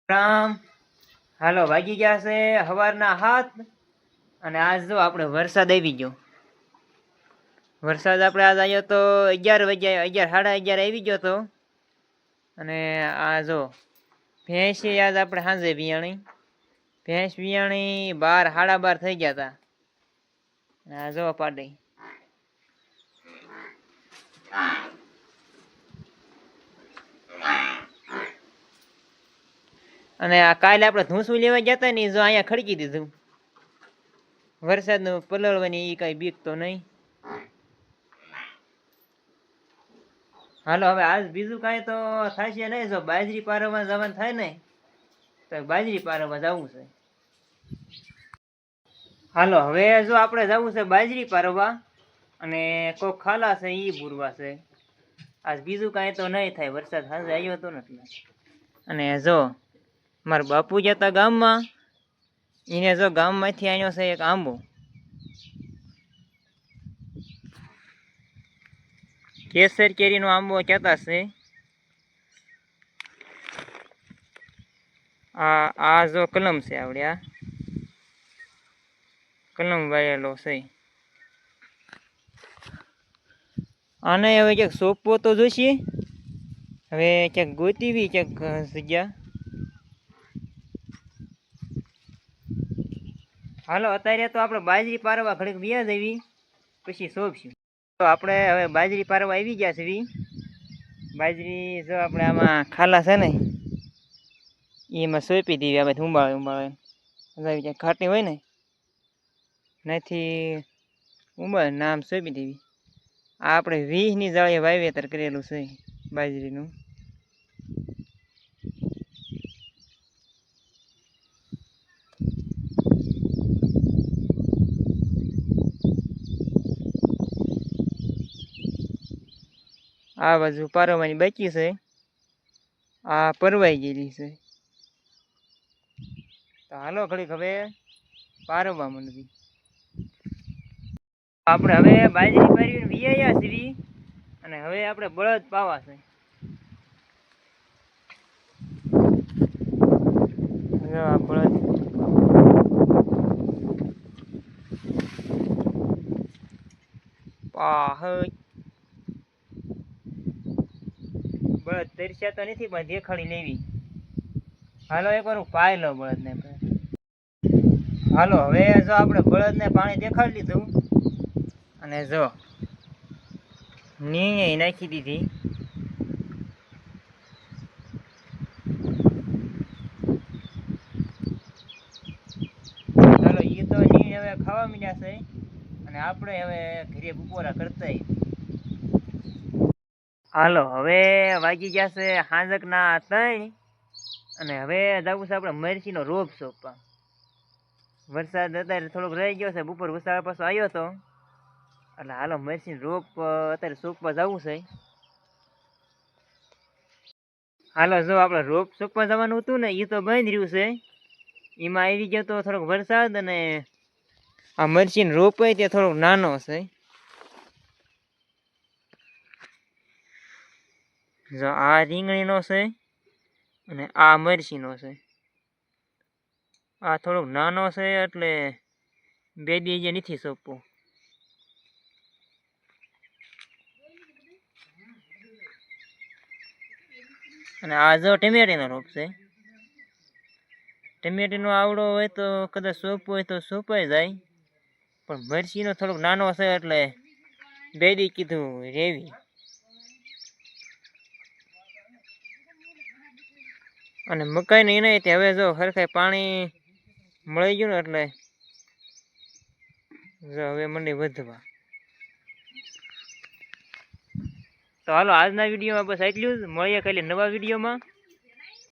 રામ. હાલો વાગી ગયા છે સવારના 7 અને આજ જો આપણે વરસાદ આવી ગયો. વરસાદ આપણે આજ આવ્યો તો 11 વાગ્યા 11 સાડા 11 આવી ગયો તો. અને આ જો ભેંસી આજ આપણે સાંજે વિયાણી. ભેંસ વિયાણી 12 સાડા 12 થઈ ગયા હતા. આ જો પાડી અને આ કાલે આપણે ધૂસું લેવા ગયા હતા ને જો અહીંયા ખડકી દીધું. વરસાદનું પલળવાની એ કઈ બીક તો નહીં. હાલો હવે આજ બીજું કાંઈ તો થશે નહીં. જો બાજરી પારવા જવાનું થાય ને તો બાજરી પારવા જવું છે. હાલો હવે જો આપણે જવું છે બાજરી પારવા અને કોક ખાલા છે એ પૂરવા છે. આજ બીજું કાંઈ તો નહીં થાય. વરસાદ સાંજે આવ્યો હતો ને એટલે. અને જો મારા બાપુ જતા ગામમાં એને જો ગામમાંથી આવ્યો છે એક આંબો. કેસર કેરીનો આંબો કહેતા છે. આ જો કલમ છે આવડે. આ કલમ વાયેલો છે. આને હવે ક્યાંક સોંપવો તો જોઈશે. હવે ક્યાંક ગોતીવી ક્યાંક જગ્યા. હાલો અત્યારે તો આપણે બાજરી પારવા ઘડીક વ્યા જવી પછી સોંપશું. તો આપણે હવે બાજરી પારવા આવી ગયા છે. બાજરી જો આપણે આમાં ખાલા છે ને એમાં સોંપી દેવી. આપણે ઉંબાળે ક્યાંક ખાટી હોય ને નથી ઉંબાળે નામ સોંપી દેવી. આ આપણે 20ની જાળીએ વાવેતર કરેલું છે બાજરીનું. આ બાજુ પારવાની બાકી છે. આ પરવાઈ ગયેલી છે. તો હાલો ઘડીક હવે પારવા માંડવી. આપણે હવે બાજરી પારીને વિયાયા છીએ અને હવે આપણે બળદ પાવા છે. આ બળદ બળદ તરસ્યા તો નથી પણ દેખાડી લેવી. હાલો એકવાર હું પાઈ લો બળદને. હાલો હવે જો આપણે બળદને પાણી દેખાડી લીધું અને જો નીણે નાખી દીધી. ચાલો એ તો નીણ હવે ખાવા માંડ્યા છે અને આપણે હવે ઘરે બપોરા કરતા. હાલો હવે વાગી ગયા છે સાંજકના 3 અને હવે જવું છે આપણે મરચીનો રોપ સોંપવા. વરસાદ અત્યારે થોડોક રહી ગયો છે. બપોર વરસાદ પાછો આવ્યો હતો એટલે હાલો મરચીનો રોપ અત્યારે સોંપવા જવું છે. હાલો જો આપણે રોપ સોંપવા જવાનું હતું ને એ તો બંધ રહ્યું છે. એમાં આવી ગયો તો થોડોક વરસાદ અને આ મરચીનો રોપ હોય તે થોડોક નાનો છે. જો આ રીંગણીનો છે અને આ મરચીનો છે. આ થોડોક નાનો છે એટલે 2 દી જે નથી સોંપવો. અને આ જો ટમેટીનો રોપ છે. ટમેટીનો આવડો હોય તો કદાચ સોંપવો હોય તો સોંપાઈ જાય પણ મરચીનો થોડોક નાનો છે એટલે 2 દી કીધું રેવી. અને મકાઈ નહીં નહીં હવે જો સરખાઈ પાણી મળી ગયું ને એટલે જો હવે મંડી વધવા. તો હાલો આજના વિડીયોમાં બસ એટલું જ. મળીએ કાલે નવા વિડીયોમાં.